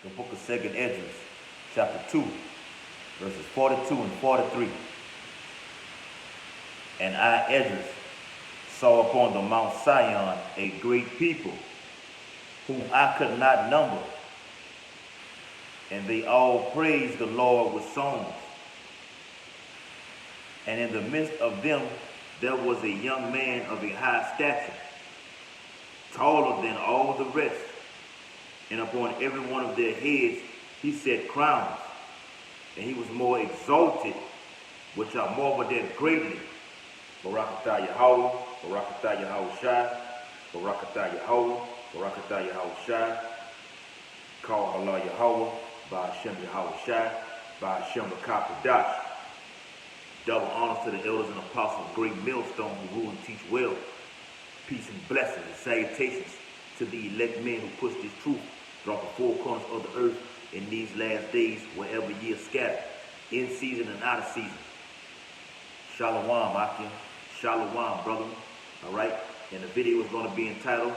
the book of 2nd Esdras, chapter 2, verses 42 and 43. And I, Esdras, saw upon the Mount Sion a great people, whom I could not number, and they all praised the Lord with songs. And in the midst of them there was a young man of a high stature, taller than all the rest, and upon every one of their heads he set crowns, and he was more exalted, which I marveled at greatly. Barakatah Yahweh, Barakatah Yahawashi, Barakatah Yahweh, Barakatah Yahawashi, call Allah Yahweh, by Hashem Yahawashi, by Hashem Rakapadash. Double honors to the elders and apostles, great millstone who rule and teach well. Peace and blessings and salutations to the elect men who push this truth throughout the four corners of the earth in these last days, wherever ye are scattered, in season and out of season. Shalom, Akim. Shalom, brother. All right. And the video is going to be entitled,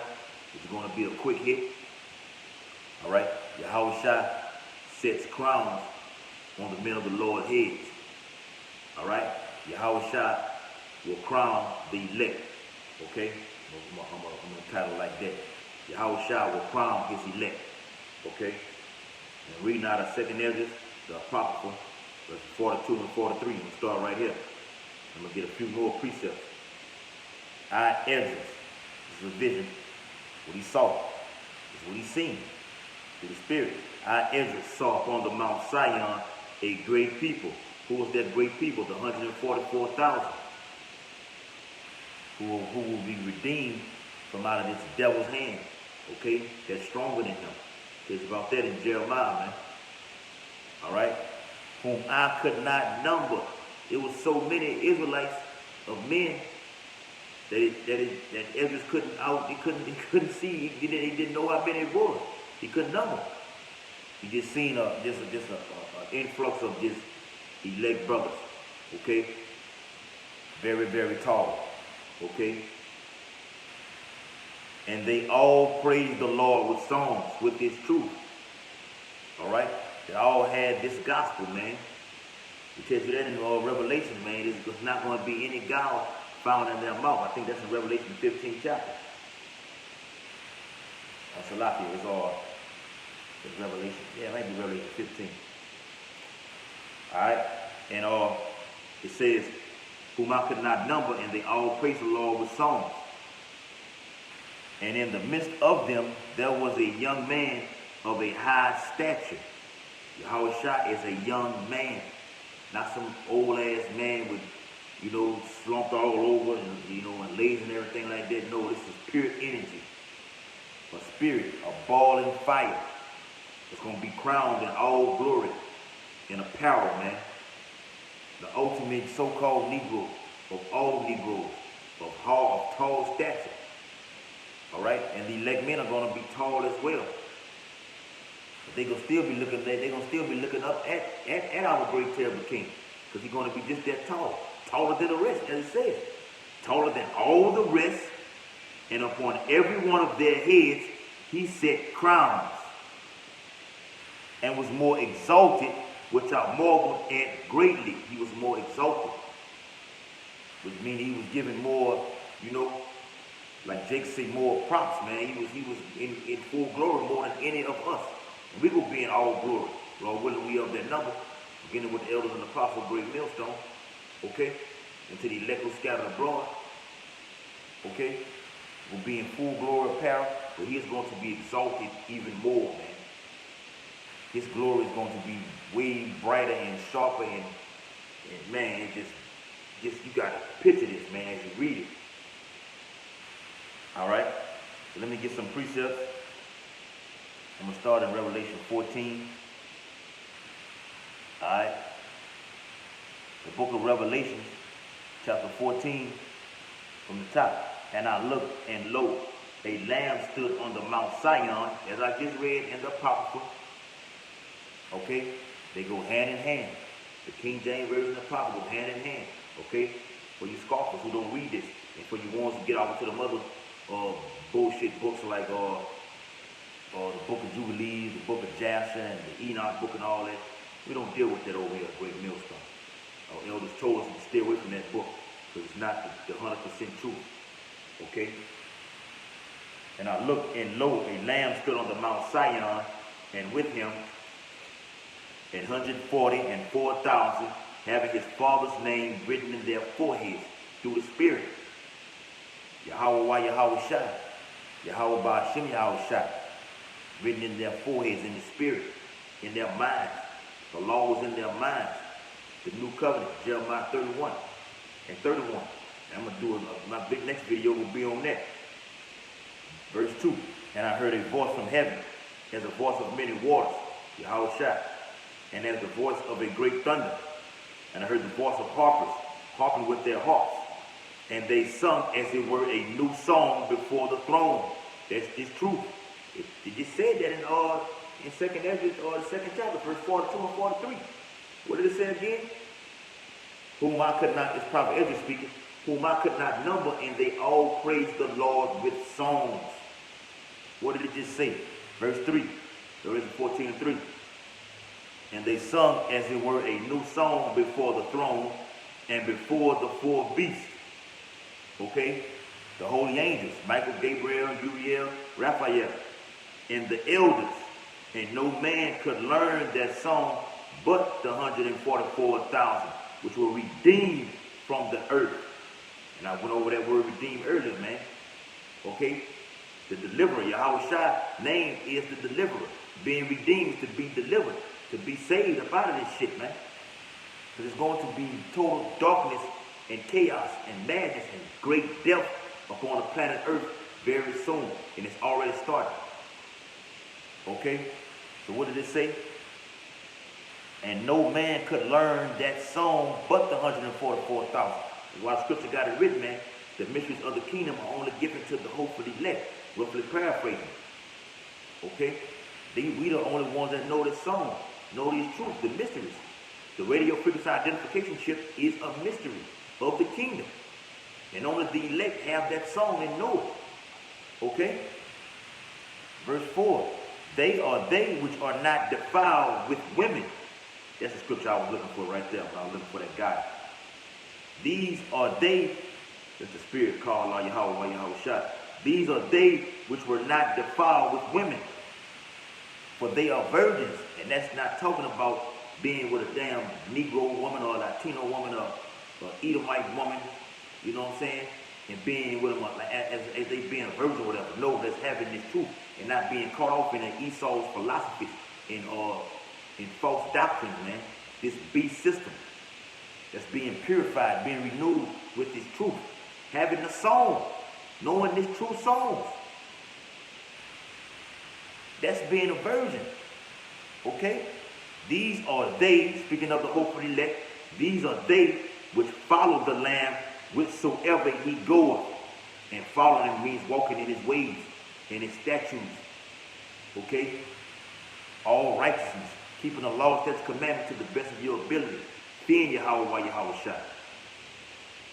it's going to be a quick hit. All right. Yahawashi sets crowns on the men of the Lord's heads. All right. Yahawashi will crown the elect. Okay. I'm going to title it like that. Yahawashi will crown his elect. Okay. And reading out of 2nd Esdras, the Apocrypha, verses 42 and 43. I'm going to start right here. I'm going to get a few more precepts. I, Esdras, this is a vision. What he saw. This is what he seen through the Spirit. I, Esdras, saw upon the Mount Sion a great people. Who was that great people? The 144,000. Who will be redeemed from out of this devil's hand. Okay? That's stronger than him. It's about that in Jeremiah, man. All right? Whom I could not number. It was so many Israelites of men that Esdras he couldn't see. He didn't know how many it was. He couldn't number. He just seen just an influx of just elect brothers. Okay? Very, very tall. Okay? And they all praised the Lord with songs, with this truth. All right? They all had this gospel, man. It tells you that in Revelation, man. There's not going to be any guile found in their mouth. I think that's in Revelation 15th chapter. That's a lot here. It's Revelation. Yeah, it might be Revelation 15. All right? And it says, whom I could not number, and they all praised the Lord with songs. And in the midst of them, there was a young man of a high stature. Yahawashi is a young man, not some old ass man with, slumped all over and, and lazy and everything like that. No, this is pure energy. A spirit, a ball and fire. It's going to be crowned in all glory and apparel, man. The ultimate so-called Negro of all Negroes, of tall stature. All right, and the elect men are going to be tall as well. But they're going to still be looking up at our great terrible king, because he's going to be just that tall, taller than the rest, as it says, taller than all the rest, and upon every one of their heads he set crowns, and was more exalted, which I marveled at greatly. He was more exalted, which means he was given more, like Jake said, more props, man. He was in full glory more than any of us. And we will be in all glory. Lord willing, we of that number, beginning with the elders and the apostles of great millstone, okay? And to the elect who scattered abroad, okay? We'll be in full glory apparel, but he is going to be exalted even more, man. His glory is going to be way brighter and sharper, and man, it just you got to picture this, man, as you read it. All right, so let me get some precepts. I'm going to start in Revelation 14. All right, the book of Revelation, chapter 14, from the top. And I looked, and lo, a lamb stood on the Mount Sion, as I just read in the Apocrypha. Okay, they go hand in hand. The King James Version and the Apocrypha go hand in hand. Okay, for you scoffers who don't read this, and for you ones who get off to the mother bullshit books like the Book of Jubilees, the Book of Jasher and the Enoch book and all that. We don't deal with that over here at Great Millstone. Our elders told us to stay away from that book because it's not the 100% truth. Okay? And I looked, and lo, a lamb stood on the Mount Zion, and with him 144,000, having his father's name written in their foreheads through the Spirit. Yahawashi, Yahweh Ba'ashem Yahawashi, written in their foreheads, in the Spirit, in their minds. The law was in their minds. The new covenant, Jeremiah 31 and 31. And I'm going to do my big next video will be on that. Verse 2. And I heard a voice from heaven, as a voice of many waters, Yahawashi, and as the voice of a great thunder. And I heard the voice of harpers, harping with their harps. And they sung as it were a new song before the throne. That's just truth. It just said that in 2nd Ezra, the 2nd chapter, verse 42 and 43. What did it say again? Whom I could not, it's Prophet Ezra speaking, whom I could not number, and they all praised the Lord with songs. What did it just say? Verse 3, Revelation 14 and 3. And they sung as it were a new song before the throne and before the four beasts. Okay? The holy angels, Michael, Gabriel, Uriel, Raphael, and the elders. And no man could learn that song but the 144,000, which were redeemed from the earth. And I went over that word redeemed earlier, man. Okay? The deliverer, Yahawashi's name is the deliverer. Being redeemed is to be delivered, to be saved up out of this shit, man. Because it's going to be total darkness and chaos and madness and great death upon the planet Earth very soon. And it's already started. Okay? So what did it say? And no man could learn that song but the 144,000. While the scripture got it written, man, the mysteries of the kingdom are only given to the hopefully elect. Roughly paraphrasing. We the only ones that know this song, know these truths, the mysteries. The radio frequency identification chip is a mystery of the kingdom. And only the elect have that song and know it. Okay? Verse 4. They are they which are not defiled with women. That's the scripture I was looking for right there when I was looking for that guy. These are they, that's the spirit called La Yahweh Yahawashi. These are they which were not defiled with women. For they are virgins. And that's not talking about being with a damn Negro woman or a Latino woman or Edomite woman. You know what I'm saying? And being with them as they being a virgin or whatever. No, that's having this truth and not being caught off in Esau's philosophies and in false doctrines, man. This beast system that's being purified, being renewed with this truth. Having the song, knowing this true songs. That's being a virgin. Okay? These are they, speaking of the hopeful elect, these are they which follow the Lamb whithersoever he goeth. And following him means walking in his ways, in his statutes. Okay? All righteousness, keeping the law, statutes, commandments to the best of your ability. Fearing Yahweh Yahawashi.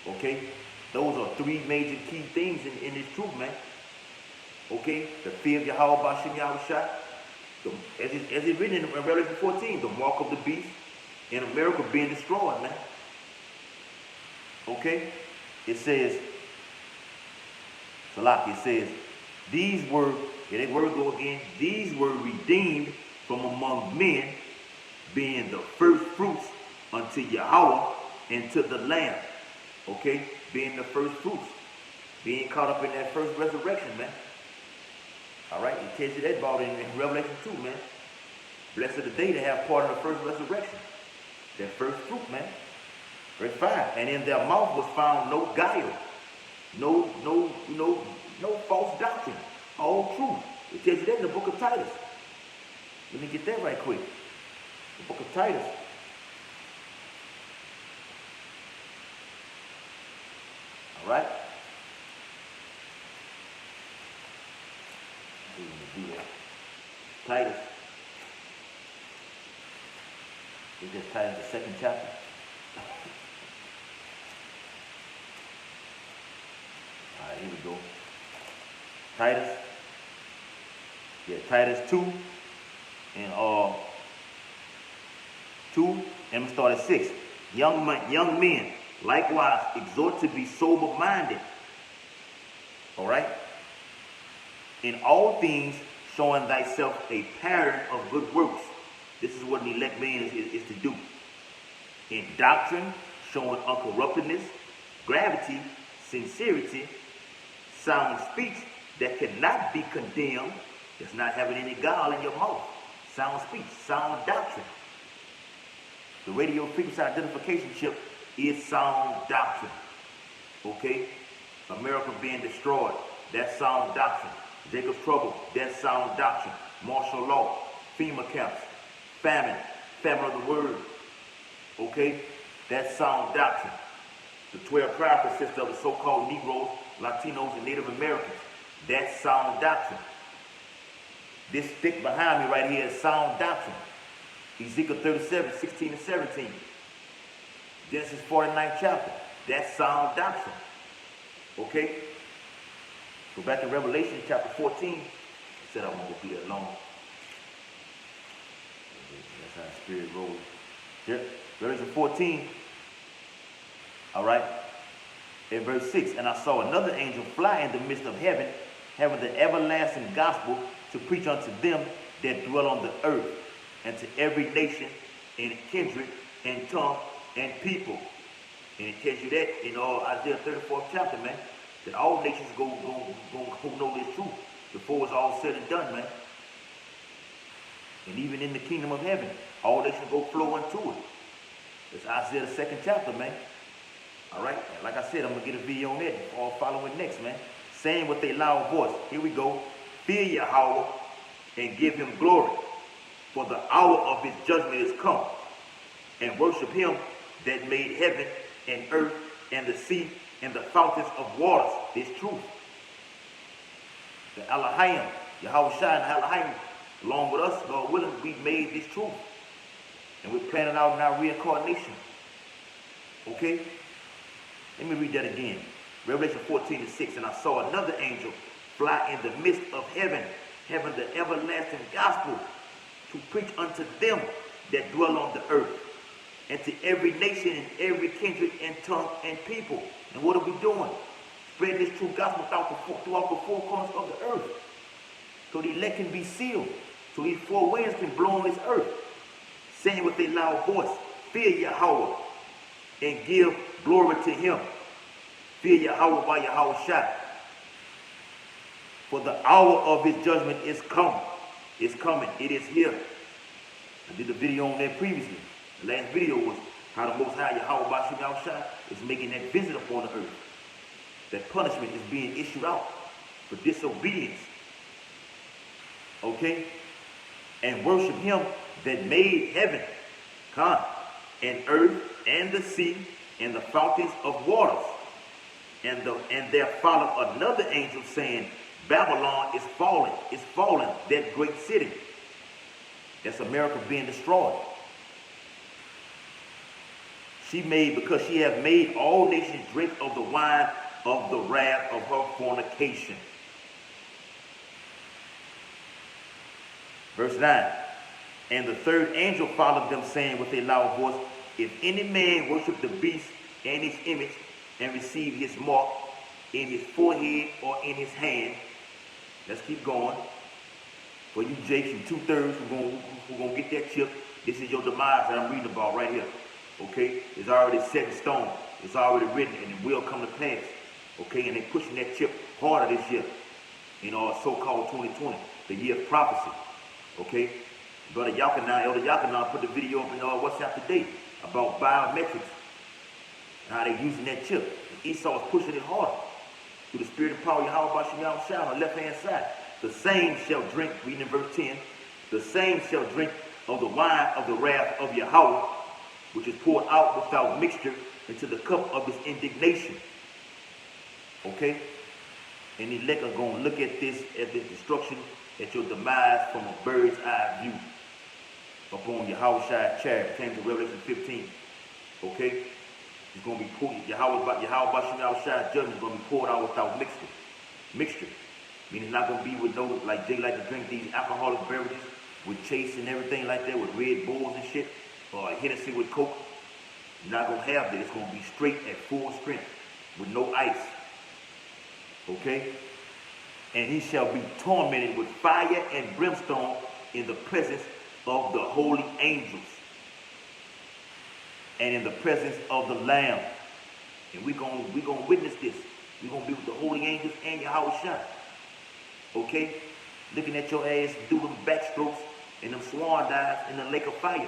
Okay? Those are three major key things in this truth, man. Okay? The fear of Yahweh Ba'ashem Yahawashi. As it's written in Revelation 14, the mark of the beast in America being destroyed, man. Okay? It says, it says, these were, here that word go again, these were redeemed from among men, being the first fruits unto Yahweh and to the Lamb. Okay? Being the first fruits. Being caught up in that first resurrection, man. Alright? It tells you that about in Revelation 2, man. Blessed are the day to have part in the first resurrection. That first fruit, man. Verse 5. And in their mouth was found no guile. No false doctrine. All truth. It tells you that in the book of Titus. Let me get that right quick. The book of Titus. Alright? Titus. We just Titus, the 2nd chapter. Alright, here we go. Titus. Yeah, Titus 2. And 2, and I'm going to start at 6. Young men, likewise, exhort to be sober-minded. All right? In all things, showing thyself a pattern of good works. This is what an elect man is to do. In doctrine, showing uncorruptedness, gravity, sincerity, sound speech that cannot be condemned. It's not having any gall in your mouth. Sound speech, sound doctrine. The radio frequency identification chip is sound doctrine. Okay? America being destroyed, that's sound doctrine. Jacob's trouble, that's sound doctrine. Martial law, FEMA camps, famine of the word. Okay? That's sound doctrine. The 12 tribes consist of the so-called Negroes, Latinos, and Native Americans. That's sound doctrine. This stick behind me right here is sound doctrine. Ezekiel 37, 16 and 17. Genesis 49th chapter. That's sound doctrine. Okay? Go back to Revelation chapter 14. I said I won't go through that long. That's how the spirit rolls. Yep. Revelation 14. Alright. In verse 6. And I saw another angel fly in the midst of heaven, having the everlasting gospel to preach unto them that dwell on the earth, and to every nation and kindred and tongue and people. And it tells you that in Isaiah 34th chapter, man, that all nations go know this truth before it's all said and done, man. And even in the kingdom of heaven, all nations go flow into it. It's Isaiah the 2nd chapter, man. All right, like I said, I'm gonna get a video on that. All following next, man. Saying with a loud voice, here we go. Fear Yahweh and give him glory, for the hour of his judgment is come. And worship him that made heaven and earth and the sea and the fountains of waters. This truth. The Elohim, Yahawashi and Elohim, along with us, Lord willing, we made this truth. And we're planning out in our reincarnation. Okay? Let me read that again. Revelation 14 and 6. And I saw another angel fly in the midst of heaven, having the everlasting gospel to preach unto them that dwell on the earth, and to every nation and every kindred and tongue and people. And what are we doing? Spreading this true gospel throughout the four corners of the earth, so the elect can be sealed, so these four winds can blow on this earth, saying with a loud voice, fear Yahweh and give glory to him. Fear Yahweh by Yahawashi. For the hour of his judgment is come. It's coming. It is here. I did a video on that previously. The last video was how the Most High Yahawashi is making that visit upon the earth. That punishment is being issued out for disobedience. Okay? And worship him that made heaven, and earth, and the sea, and the fountains of waters. And there followed another angel saying, Babylon is fallen, that great city. That's America being destroyed. Because she hath made all nations drink of the wine of the wrath of her fornication. Verse 9. And the third angel followed them, saying with a loud voice, if any man worship the beast and his image, and receive his mark in his forehead or in his hand. Let's keep going. For you Jakes, you 2/3 who gonna get that chip, this is your demise that I'm reading about right here. Okay? It's already set in stone. It's already written, and it will come to pass. Okay? And they're pushing that chip harder this year. So-called 2020, the year of prophecy. Okay? Elder Yakinan put the video up in WhatsApp today about biometrics. How they using that chip. And Esau is pushing it harder. Through the spirit of power, Yahawashi on the left-hand side. The same shall drink, reading in verse 10, the same shall drink of the wine of the wrath of Yahweh, which is poured out without mixture into the cup of his indignation. Okay? And the elect are going to look at this destruction, at your demise from a bird's eye view. Upon Yahawashi chariot, came to Revelation 15. Okay? It's going to be poured, Yahawashi judgment is going to be poured out without mixture. Meaning it's not going to be with no, like they like to drink these alcoholic beverages with chase and everything like that with Red Bulls and shit, or Hennessy with Coke. You're not gonna have that. It's gonna be straight at full strength with no ice. Okay? And he shall be tormented with fire and brimstone in the presence of the holy angels and in the presence of the Lamb. And we're gonna witness this. We're gonna be with the holy angels and Yahawashi. Okay? Looking at your ass do them backstrokes and them swan dives in the lake of fire.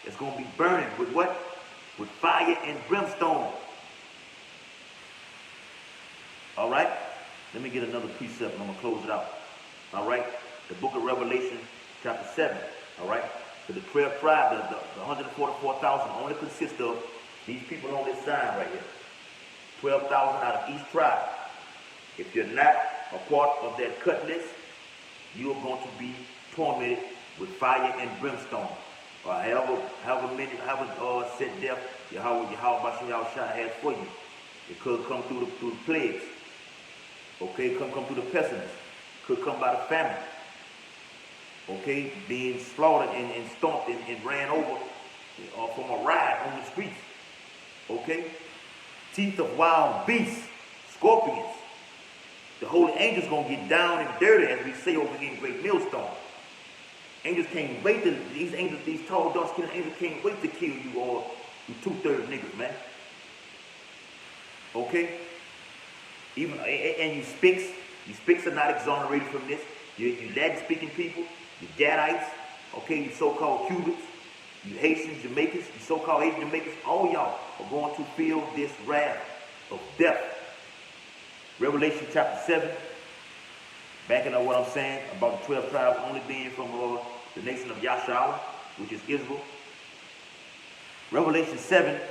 It's gonna be burning with what? With fire and brimstone. All right? Let me get another precept and I'm gonna close it out. All right? The book of Revelation, chapter 7. All right? So the 12 tribes, the 144,000 only consist of these people on this sign right here. 12,000 out of each tribe. If you're not a part of that cut list, you are going to be tormented with fire and brimstone. Or however set death Yahawashi has for you. It could come through the plagues. Okay, come through the pestilence. Could come by the famine. Okay, being slaughtered and stomped and ran over from a ride on the streets. Okay, teeth of wild beasts, scorpions. The holy angels gonna get down and dirty, as we say over here in Great Millstone. Angels can't wait to, these tall, dark-skinned angels can't wait to kill you or you 2/3 niggas, man. Okay? Even and you Spicks are not exonerated from this. You Latin-speaking people, you Gadites, okay, you so-called Cubans, you Haitians, Jamaicans, you so-called Asian Jamaicans, all y'all are going to feel this wrath of death. Revelation chapter 7, backing up what I'm saying about the 12 tribes only being from the nation of Yashala, which is Israel. Revelation 7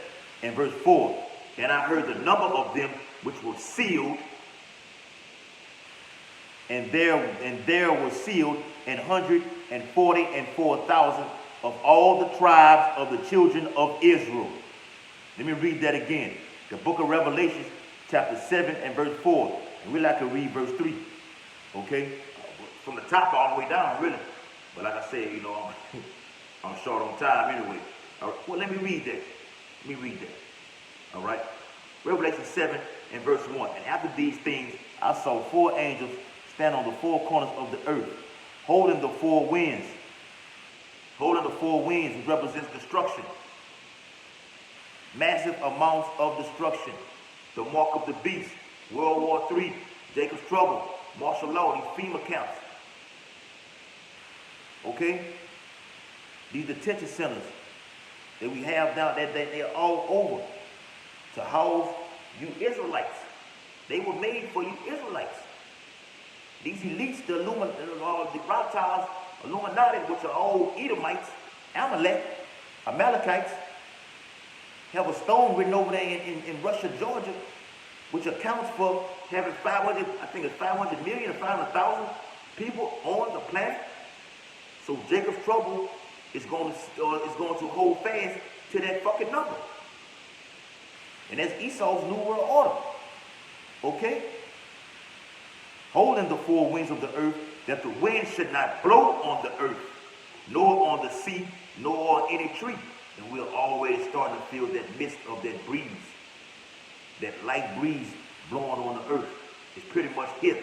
and verse 4. And I heard the number of them which were sealed, and there were sealed 144,000 of all the tribes of the children of Israel. Let me read that again. The book of Revelation, chapter 7 and verse 4. And we like to read verse 3. Okay? From the top all the way down, really. But like I said, you know, I'm short on time anyway. All right. Well, let me read that. All right? Revelation 7 and verse 1. And after these things, I saw 4 angels stand on the 4 corners of the earth, holding the 4 winds. Holding the 4 winds, which represents destruction. Massive amounts of destruction. The mark of the beast, World War III, Jacob's trouble, martial law, these FEMA camps. Okay? These detention centers that we have down there, they are all over to house you Israelites. They were made for you Israelites. These elites, the reptiles, Illuminati, which are all Edomites, Amalekites, have a stone written over there in Russia, Georgia, which accounts for having 500, I think it's 500 million or 500,000 people on the planet. So Jacob's trouble is going to hold fast to that fucking number. And that's Esau's New World Order. Okay? Holding the 4 winds of the earth, that the wind should not blow on the earth, nor on the sea, nor on any tree. And we're already starting to feel that mist of that breeze, that light breeze blowing on the earth. It's pretty much here.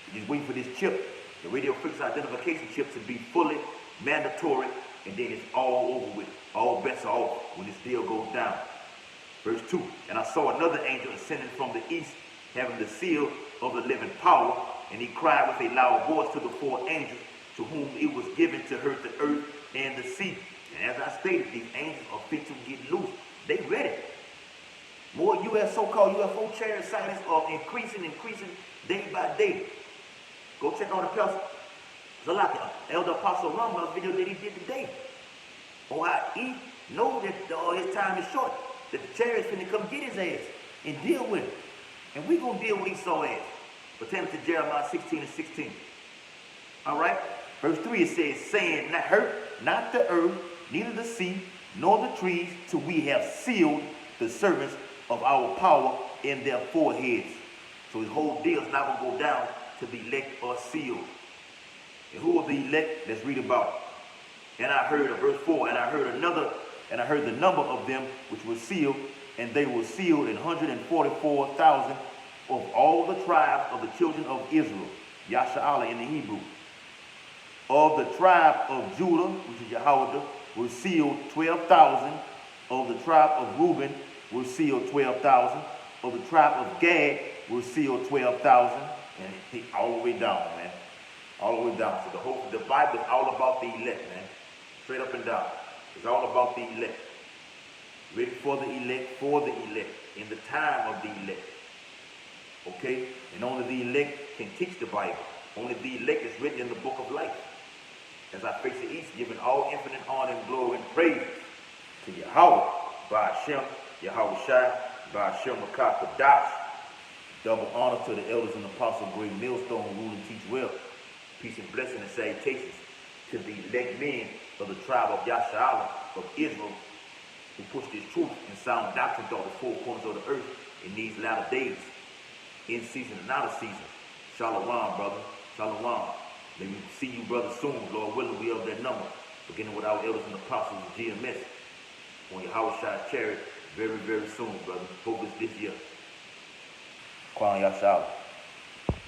We're just waiting for this chip, the radio frequency identification chip, to be fully mandatory, and then it's all over with. All bets are off when this deal goes down. Verse 2, and I saw another angel ascending from the east, having the seal of the living power, and he cried with a loud voice to the 4 angels, to whom it was given to hurt the earth and the sea. And as I stated, these angels are fit to get loose. They ready. More so-called UFO chariot sightings are increasing day by day. Go check out the Pastor Zalaka, Elder Apostle Rumbl's video that he did today. On how he knows that his time is short, that the chariots finna come get his ass and deal with it. And we gonna deal with Esau's ass. Pertaining to Jeremiah 16 and 16. All right? Verse 3, it says, saying, not hurt, not the earth, neither the sea, nor the trees, till we have sealed the servants of our power in their foreheads. So his whole deal is not going to go down to be elect or sealed. And who are the elect? Let's read about it. And I heard, verse 4, and I heard the number of them which were sealed, and they were sealed in 144,000 of all the tribes of the children of Israel. Yasha'Allah in the Hebrew. Of the tribe of Judah, which is Yahawashi, were sealed 12,000. Of the tribe of Reuben were sealed 12,000. Of the tribe of Gad were sealed 12,000. And all the way down, man. All the way down. So the Bible is all about the elect, man. Straight up and down. It's all about the elect. Ready for the elect, in the time of the elect. Okay? And only the elect can teach the Bible. Only the elect is written in the book of life. As I face the east, giving all infinite honor and glory and praise to Yahweh, by Hashem, Yahawashi, by Hashem Makah Kadash. Double honor to the elders and apostles, great millstone, rule and teach well. Peace and blessing and salutations to the elect men of the tribe of Yasha'Allah of Israel, who pushed his truth and sound doctrine through the four corners of the earth in these latter days, in season and out of season. Shalom, brother. Shalom. May we see you, brother, soon. Lord willing, we of that number, beginning with our elders and apostles of GMS on Yahawashi's chariot very, very soon, brother. Hope it's this year. Kwan Yasha'Allah.